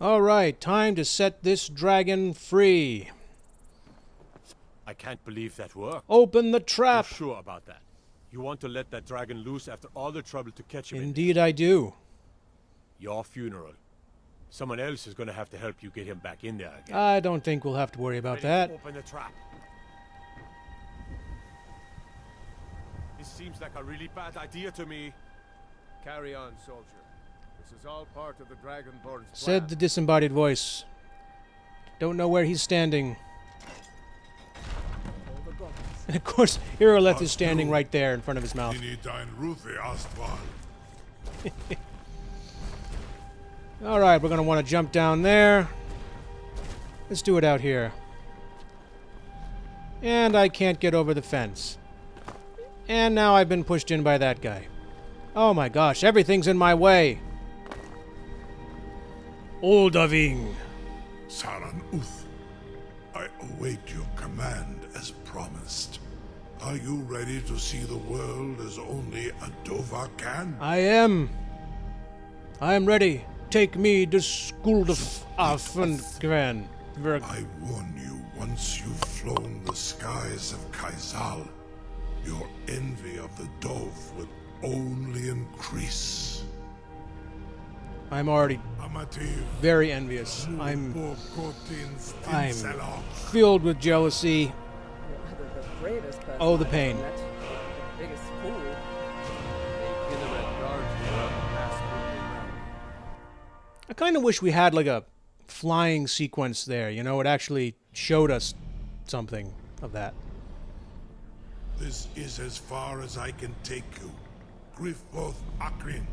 Alright, time to set this dragon free. I can't believe that worked. Open the You're trap! sure about that? You want to let that dragon loose after all the trouble to catch him Indeed I do. Your funeral. Someone else is going to have to help you get him back in there again. I don't think we'll have to worry about Ready that. to open the trap. This seems like a really bad idea to me. Carry on, soldier. This is all part of the Dragonborn's plan. Said the disembodied voice. Don't know where he's standing. And of course, Iroleth is standing right there in front of his mouth. Alright, we're going to want to jump down there. Let's do it out here. And I can't get over the fence. And now I've been pushed in by that guy. Oh my gosh, everything's in my way. Oldaving. Saran Uth, I await your command as promised. Are you ready to see the world as only a Dova can? I am. I am ready. Take me to Skuldaf Afengren. I warn you, once you've flown the skies of Kaizal, your envy of the Dove will only increase. I'm already very envious. I'm filled with jealousy. Oh, the pain. Biggest fool. I kind of wish we had like a flying sequence there, you know, it actually showed us something of that. This is as far as I can take you. Griffboth Akrin.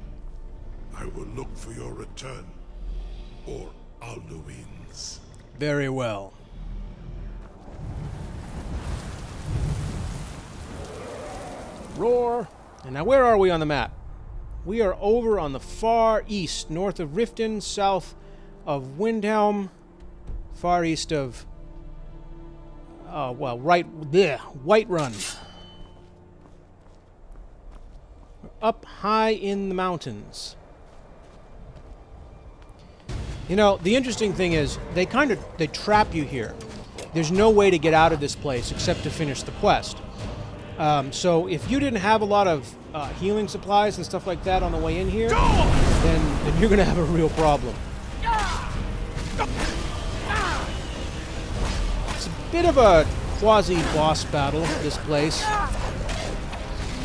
I will look for your return. Or Alduin's. Very well. Roar! And now where are we on the map? We are over on the far east, north of Riften, south of Windhelm, far east of... Whiterun. We're up high in the mountains. You know, the interesting thing is, they trap you here. There's no way to get out of this place except to finish the quest. So if you didn't have a lot of healing supplies and stuff like that on the way in here, then you're going to have a real problem. It's a bit of a quasi-boss battle, this place. A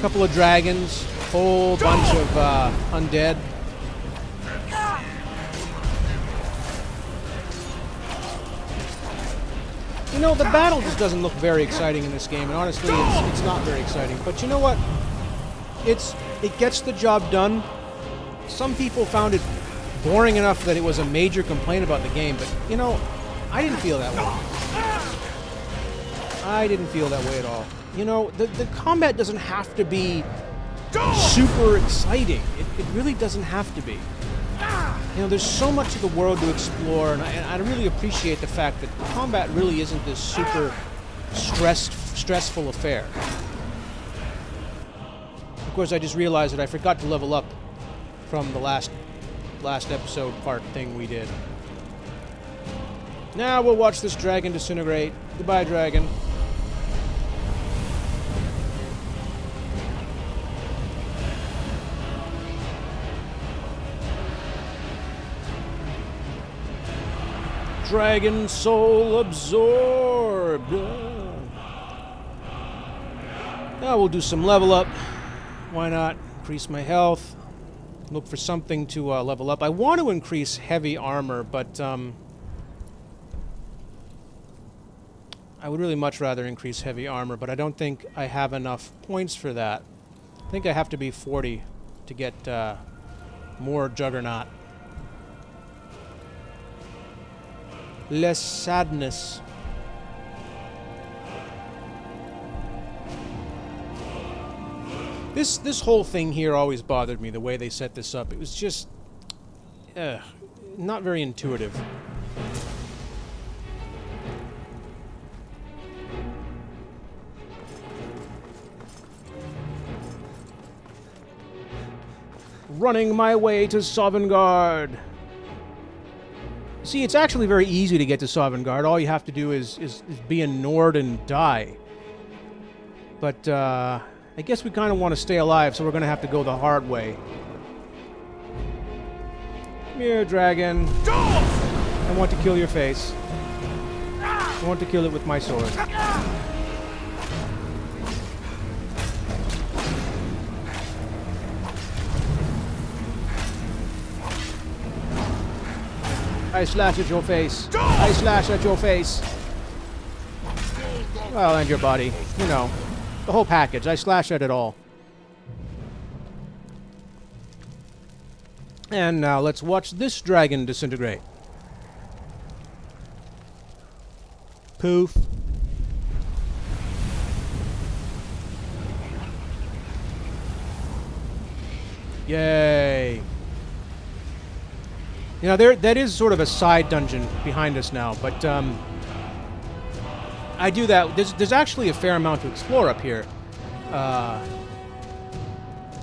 couple of dragons, whole bunch of undead. You know, the battle just doesn't look very exciting in this game, and honestly, it's not very exciting. But you know what? It gets the job done. Some people found it boring enough that it was a major complaint about the game, but, you know, I didn't feel that way. I didn't feel that way at all. You know, the combat doesn't have to be super exciting. It really doesn't have to be. You know, there's so much of the world to explore, and I really appreciate the fact that combat really isn't this super stressful affair. Of course, I just realized that I forgot to level up from the last episode part thing we did. Now we'll watch this dragon disintegrate. Goodbye, dragon. Dragon soul absorbed. Now we'll do some level up. Why not? Increase my health. Look for something to level up. I want to increase heavy armor, but I would really much rather increase heavy armor, but I don't think I have enough points for that. I think I have to be 40 to get more Juggernaut. Less sadness. This whole thing here always bothered me, the way they set this up. It was just not very intuitive. Running my way to Sovngarde. See, it's actually very easy to get to Sovngarde. All you have to do is be in Nord and die. But, I guess we kind of want to stay alive, so we're going to have to go the hard way. Come here, dragon. I want to kill your face. I want to kill it with my sword. I slash at your face. I slash at your face. Well, and your body. You know, the whole package. I slash at it all. And now let's watch this dragon disintegrate. Poof. Yay. You know, that is sort of a side dungeon behind us now, but I do that. There's actually a fair amount to explore up here.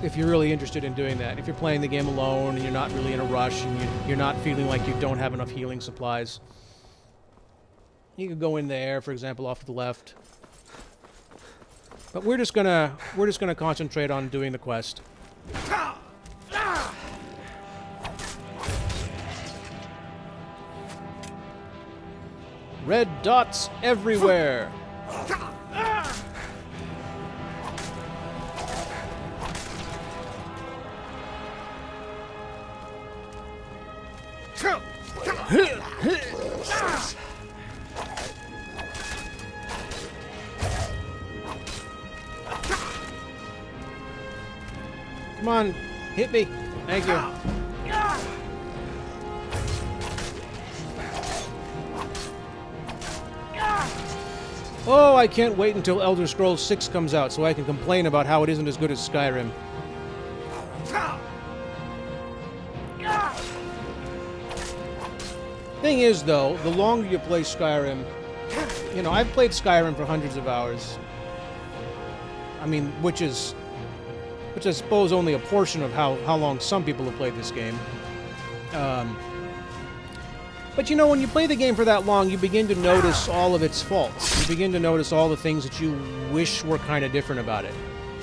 If you're really interested in doing that. If you're playing the game alone and you're not really in a rush and you're not feeling like you don't have enough healing supplies. You could go in there, for example, off to the left. But we're just gonna concentrate on doing the quest. Red dots everywhere. Come on, hit me. Thank you. Oh, I can't wait until Elder Scrolls 6 comes out so I can complain about how it isn't as good as Skyrim. Thing is, though, the longer you play Skyrim... You know, I've played Skyrim for hundreds of hours. I mean, which is I suppose only a portion of how long some people have played this game. But you know, when you play the game for that long, you begin to notice all of its faults. You begin to notice all the things that you wish were kind of different about it.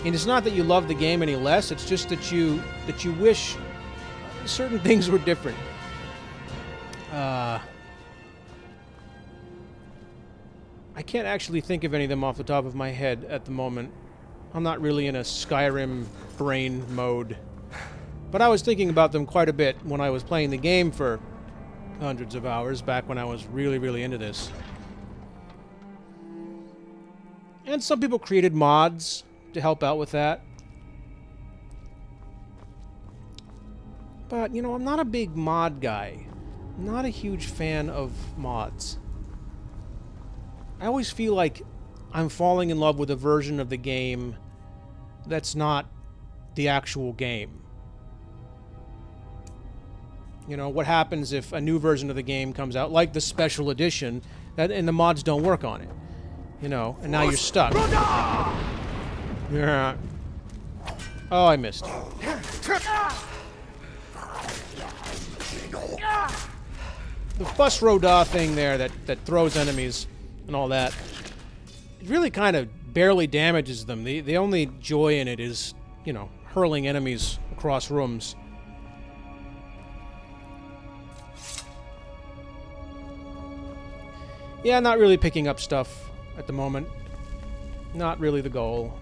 And it's not that you love the game any less, it's just that you wish certain things were different. I can't actually think of any of them off the top of my head at the moment. I'm not really in a Skyrim brain mode. But I was thinking about them quite a bit when I was playing the game for hundreds of hours back when I was really, really into this. And some people created mods to help out with that. But, you know, I'm not a big mod guy. I'm not a huge fan of mods. I always feel like I'm falling in love with a version of the game that's not the actual game. You know, what happens if a new version of the game comes out, like the special edition, and the mods don't work on it? You know, and now you're stuck. Yeah. Oh, I missed. The bus roda thing there that throws enemies and all that, it really kind of barely damages them. The only joy in it is, you know, hurling enemies across rooms. Yeah, not really picking up stuff at the moment. Not really the goal.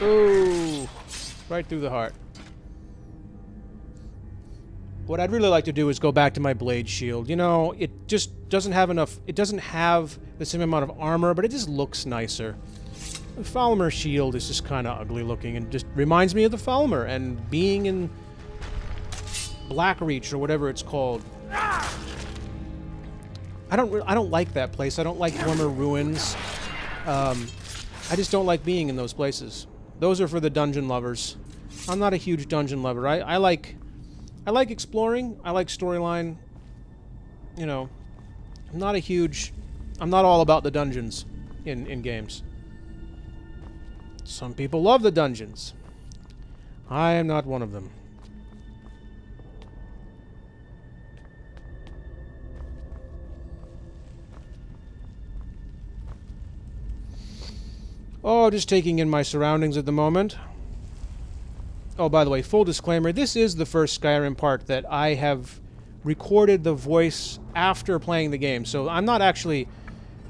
Ooh, right through the heart. What I'd really like to do is go back to my blade shield. You know, it just doesn't have enough... It doesn't have the same amount of armor, but it just looks nicer. The Falmer shield is just kind of ugly looking and just reminds me of the Falmer and being in Blackreach or whatever it's called. I don't like that place. I don't like Former Ruins. I just don't like being in those places. Those are for the dungeon lovers. I'm not a huge dungeon lover. I like exploring. I like storyline. You know, I'm not a huge I'm not all about the dungeons in games. Some people love the dungeons. I am not one of them. Oh, just taking in my surroundings at the moment. Oh, by the way, full disclaimer, this is the first Skyrim part that I have recorded the voice after playing the game, so I'm not actually...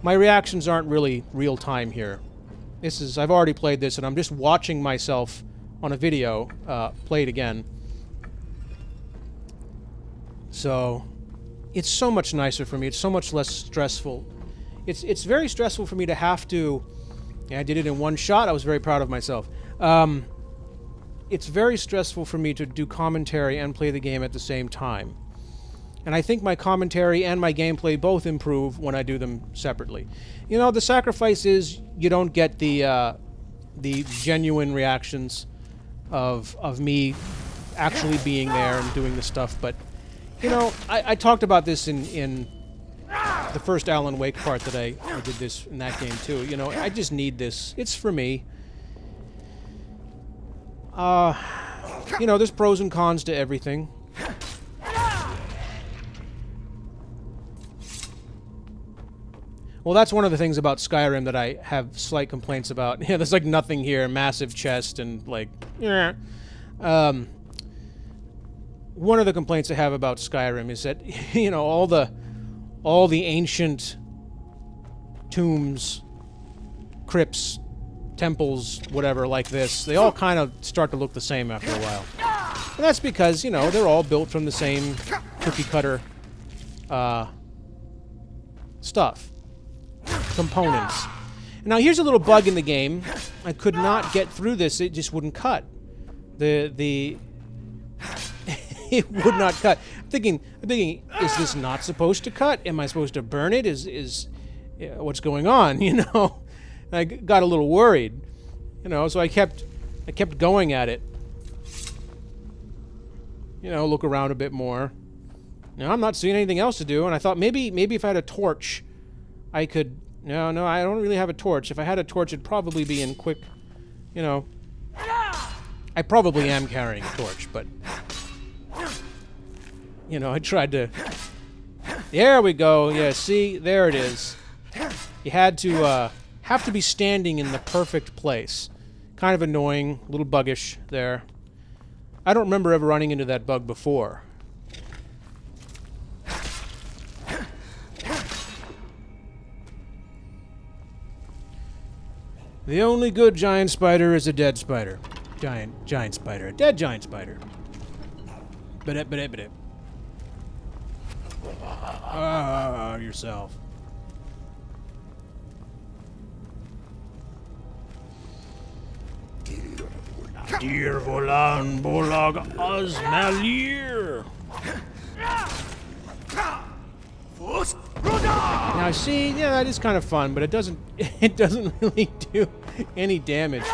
My reactions aren't really real-time here. This is... I've already played this, and I'm just watching myself on a video play it again. So, it's so much nicer for me. It's so much less stressful. It's very stressful for me to have to... Yeah, I did it in one shot. I was very proud of myself. It's very stressful for me to do commentary and play the game at the same time. And I think my commentary and my gameplay both improve when I do them separately. You know, the sacrifice is you don't get the genuine reactions of me actually being there and doing the stuff. But, you know, I talked about this in the first Alan Wake part that I did this in that game too. You know, I just need this. It's for me. You know, there's pros and cons to everything. Well, that's one of the things about Skyrim that I have slight complaints about. Yeah, there's like nothing here, massive chest and like, yeah. One of the complaints I have about Skyrim is that, you know, all the ancient tombs, crypts, temples, whatever, like this, they all kind of start to look the same after a while. And that's because, you know, they're all built from the same cookie-cutter stuff. Components. Now, here's a little bug in the game. I could not get through this. It just wouldn't cut. It would not cut. I'm thinking, is this not supposed to cut? Am I supposed to burn it? What's going on? You know, and I got a little worried. You know, so I kept going at it. You know, look around a bit more. Now I'm not seeing anything else to do, and I thought maybe if I had a torch, I could. No, I don't really have a torch. If I had a torch, it'd probably be in quick. You know, I probably am carrying a torch, but. You know, I tried to... There we go. Yeah, see? There it is. You had to, have to be standing in the perfect place. Kind of annoying. A little buggish there. I don't remember ever running into that bug before. The only good giant spider is a dead spider. Giant spider. A dead giant spider. Ba-da-ba-da-ba-da. Yourself. Dear Volan Bolag Osmalir. Now see, yeah, that is kind of fun, but it doesn't really do any damage.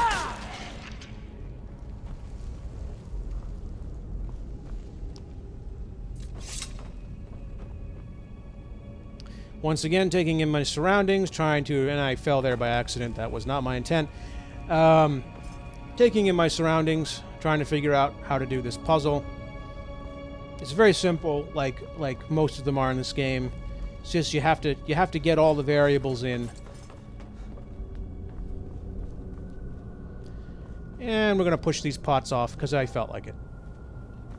Once again, taking in my surroundings, and I fell there by accident. That was not my intent. Taking in my surroundings, trying to figure out how to do this puzzle. It's very simple, like most of them are in this game. It's just you have to get all the variables in. And we're gonna push these pots off because I felt like it.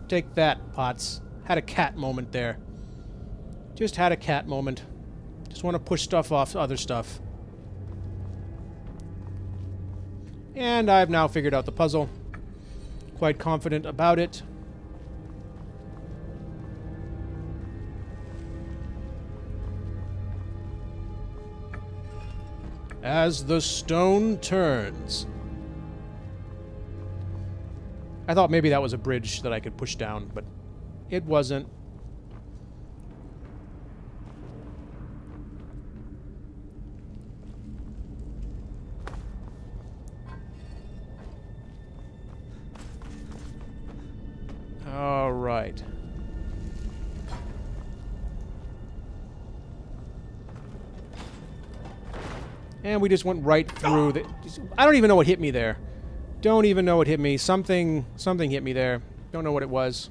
Take that, pots. Had a cat moment there. Just had a cat moment. Just want to push stuff off other stuff. And I've now figured out the puzzle. Quite confident about it. As the stone turns. I thought maybe that was a bridge that I could push down, but it wasn't. All right. And we just went right through the... I don't even know what hit me there. Don't even know what hit me. Something hit me there. Don't know what it was.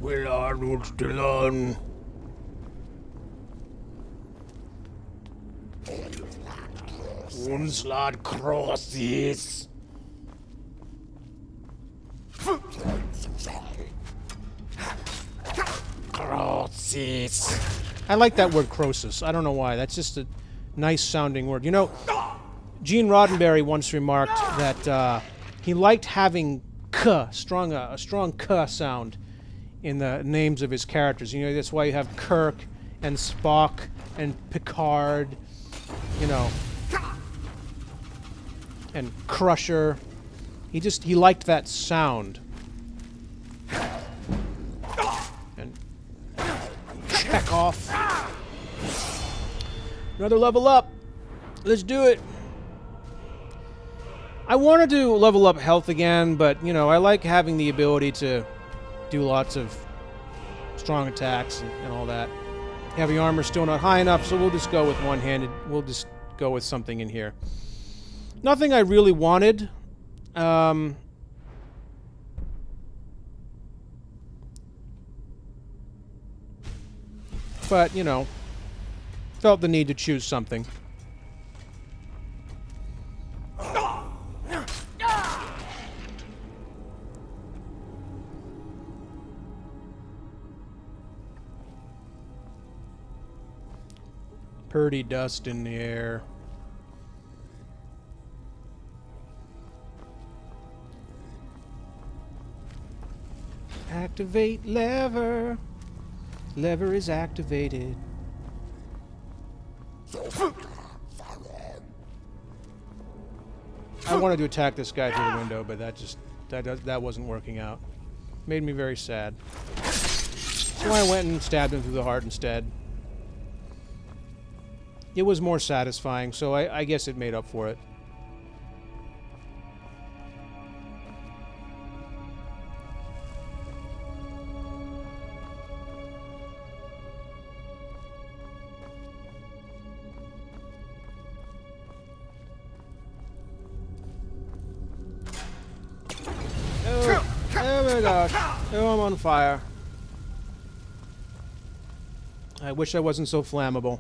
Will Arnold still on? Onslaught crosses. Crosses. I like that word crosses. I don't know why. That's just a nice sounding word. You know, Gene Roddenberry once remarked that he liked having a strong k sound in the names of his characters. You know, that's why you have Kirk and Spock and Picard, you know, and Crusher. He liked that sound. And Chekhov. Another level up. Let's do it. I wanted to level up health again, but, you know, I like having the ability to do lots of strong attacks and all that. Heavy armor's still not high enough, so we'll just go with one-handed. We'll just go with something in here. Nothing I really wanted. But, you know, felt the need to choose something. Purdy dust in the air. Activate lever. Lever is activated. I wanted to attack this guy through the window, but that wasn't working out. Made me very sad. So I went and stabbed him through the heart instead. It was more satisfying, so I guess it made up for it. Oh my gosh. Oh, I'm on fire. I wish I wasn't so flammable.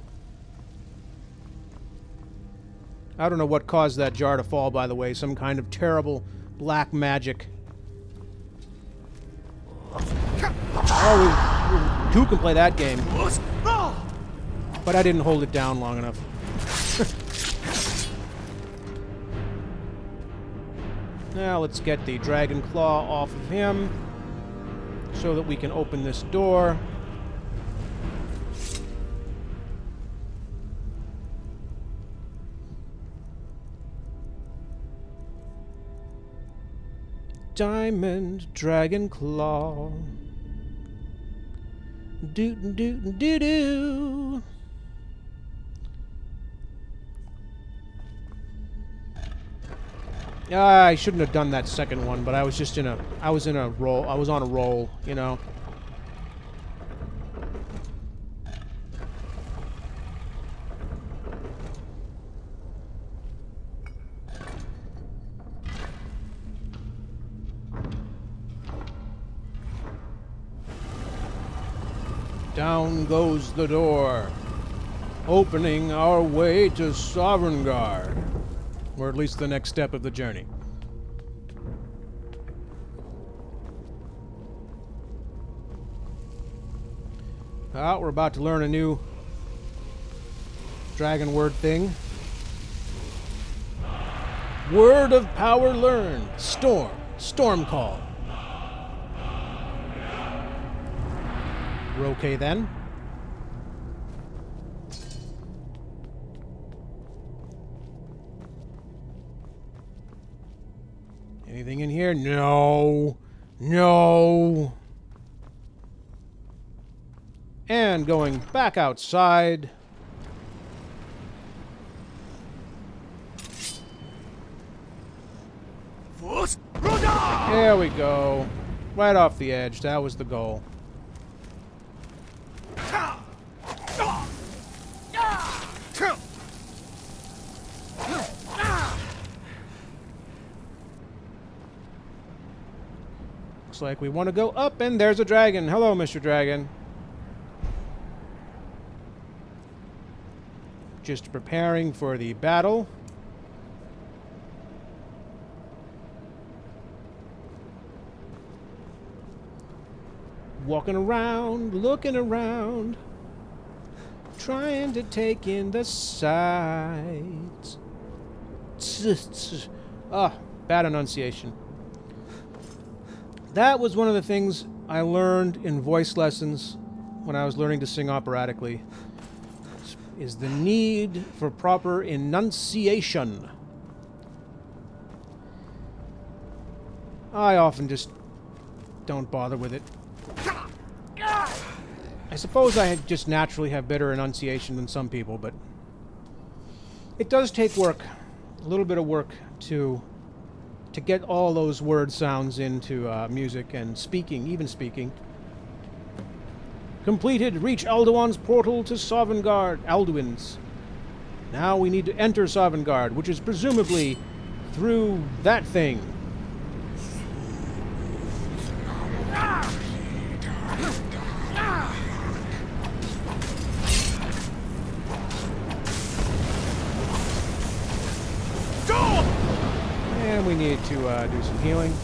I don't know what caused that jar to fall, by the way. Some kind of terrible black magic. Oh, two can play that game. But I didn't hold it down long enough. Now let's get the dragon claw off of him so that we can open this door. Diamond dragon claw. Doot doot doo doo. I shouldn't have done that second one, but I was just I was on a roll, you know. Down goes the door, opening our way to Sovngarde, or at least the next step of the journey. We're about to learn a new dragon word thing. Word of power learned. Storm. Storm call. We're okay then. Anything in here? No. No. And going back outside. There we go. Right off the edge. That was the goal. Looks like we want to go up, and there's a dragon. Hello, Mr. Dragon. Just preparing for the battle. Walking around, looking around, trying to take in the sights. Ah, bad enunciation. That was one of the things I learned in voice lessons when I was learning to sing operatically, is the need for proper enunciation. I often just don't bother with it. I suppose I just naturally have better enunciation than some people, but it does take work, a little bit of work to get all those word sounds into music and speaking, even speaking. Completed. Reach Alduin's portal to Sovngarde. Alduin's. Now we need to enter Sovngarde, which is presumably through that thing. And we need to do some healing.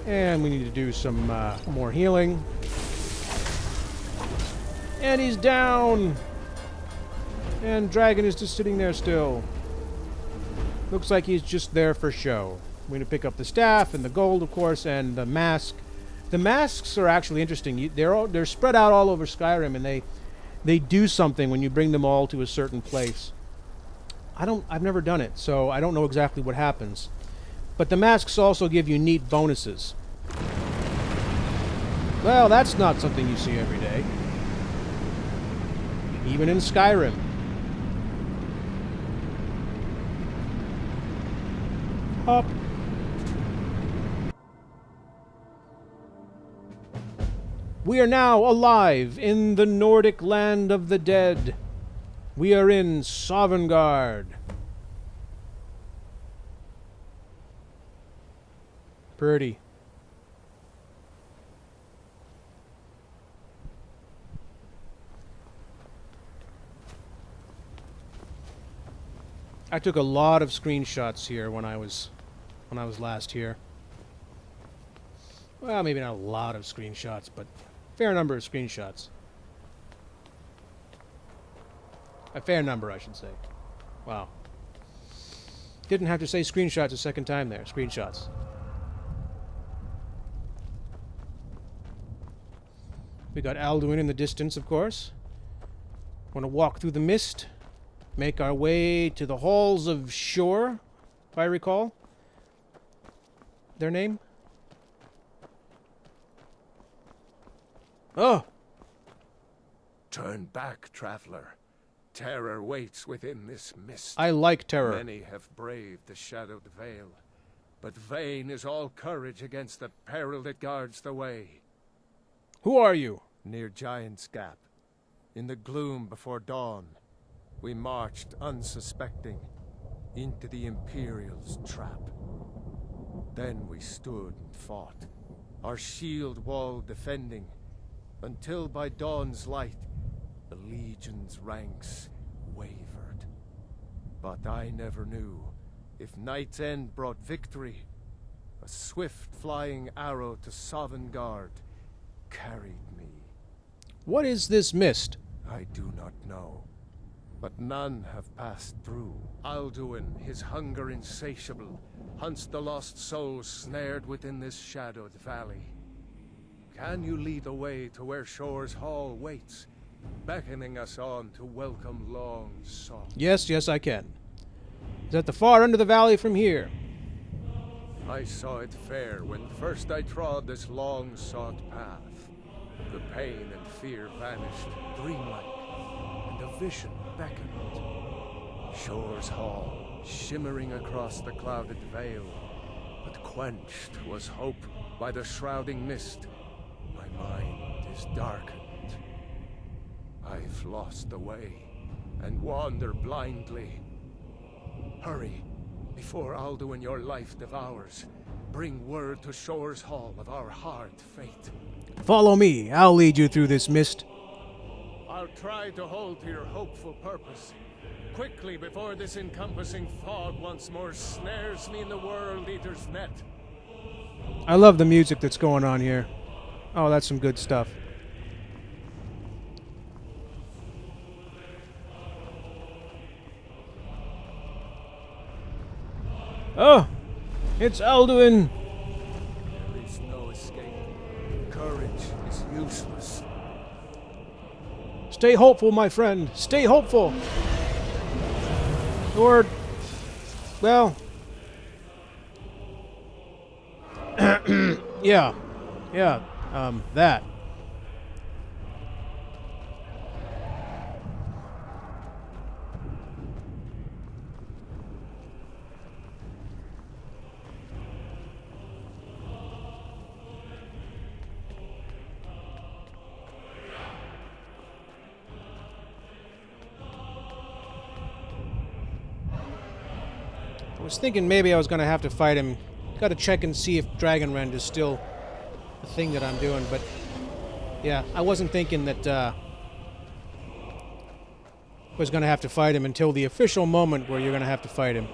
And we need to do some more healing. And he's down! And Dragon is just sitting there still. Looks like he's just there for show. We're going to pick up the staff and the gold, of course, and the mask. The masks are actually interesting. They're spread out all over Skyrim, and they do something when you bring them all to a certain place. I've never done it, so I don't know exactly what happens. But the masks also give you neat bonuses. Well, that's not something you see every day. Even in Skyrim. Hop. We are now alive in the Nordic land of the dead. We are in Sovngarde. Pretty. I took a lot of screenshots here when I was last here. Well, maybe not a lot of screenshots, but a fair number of screenshots. A fair number, I should say. Wow. Didn't have to say screenshots a second time there. Screenshots. We got Alduin in the distance, of course. Want to walk through the mist. Make our way to the halls of Shore, if I recall. Their name? Oh! Turn back, traveler. Terror waits within this mist. I like terror. Many have braved the shadowed veil, but vain is all courage against the peril that guards the way. Who are you? Near Giant's Gap, in the gloom before dawn, we marched unsuspecting into the Imperial's trap. Then we stood and fought, our shield wall defending, until by dawn's light the Legion's ranks wavered. But I never knew if Night's End brought victory, a swift flying arrow to Sovngarde carried me. What is this mist? I do not know, but none have passed through. Alduin, his hunger insatiable, hunts the lost souls snared within this shadowed valley. Can you lead the way to where Shore's hall waits, beckoning us on to welcome long sought? Yes, I can. It's at the far end of the valley from here. I saw it fair when first I trod this long-sought path. The pain and fear vanished, dreamlike, and a vision beckoned. Shore's Hall, shimmering across the clouded veil, but quenched was hope by the shrouding mist. My mind is darkened. I've lost the way, and wander blindly. Hurry, before Alduin your life devours. Bring word to Shore's Hall of our hard fate. Follow me. I'll lead you through this mist. I'll try to hold to your hopeful purpose. Quickly, before this encompassing fog once more snares me in the World Eater's net. I love the music that's going on here. Oh, that's some good stuff. Oh, it's Alduin. There is no escape. Courage is useless. Stay hopeful, my friend. Stay hopeful. Or, well, yeah, that. I was thinking maybe I was going to have to fight him. Got to check and see if Dragonrend is still a thing that I'm doing, but yeah, I wasn't thinking that I was going to have to fight him until the official moment where you're going to have to fight him.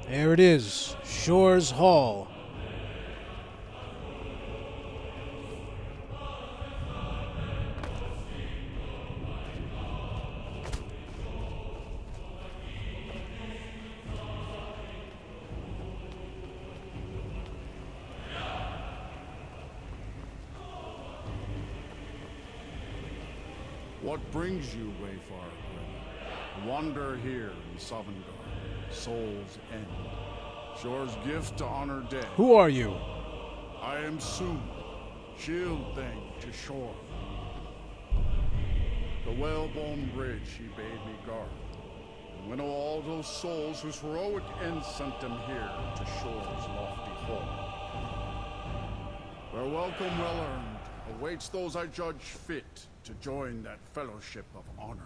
There it is, Shore's Hall. What brings you, Wayfarer? Wander here in Sovngarde, Soul's End. Shore's gift to honor dead. Who are you? I am Soon, shield thing to Shore. The whalebone bridge he bade me guard, and winnow all those souls whose heroic end sent them here to Shore's lofty hall. Their welcome well earned awaits those I judge fit to join that fellowship of honor.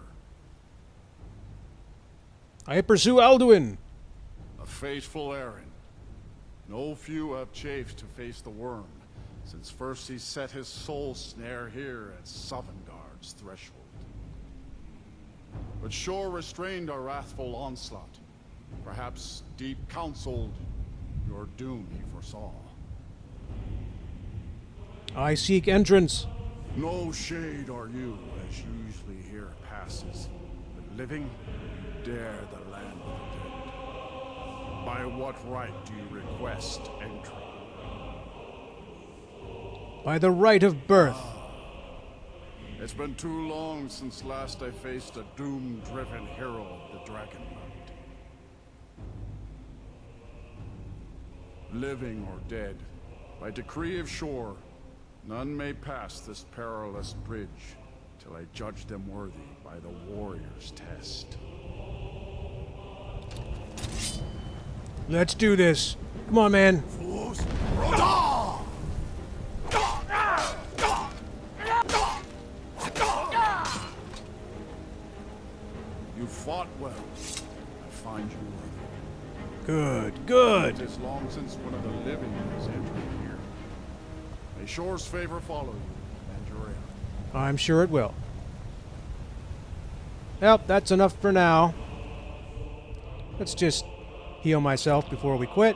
I pursue Alduin. A fateful errand. No few have chafed to face the worm, since first he set his soul snare here at Sovngarde's threshold. But Shore restrained our wrathful onslaught. Perhaps deep counseled your doom he foresaw. I seek entrance. No shade are you, as usually here passes. But living, you dare the land of the dead. By what right do you request entry? By the right of birth. It's been too long since last I faced a doom-driven hero of the Dragonrend. Living or dead, by decree of Shore, none may pass this perilous bridge till I judge them worthy by the warrior's test. Let's do this. Come on, man. You fought well. I find you worthy. Good, good. It is long since one of the living has entered here. May Shore's favor follow you, and your end. I'm sure it will. Yep, that's enough for now. Let's just heal myself before we quit.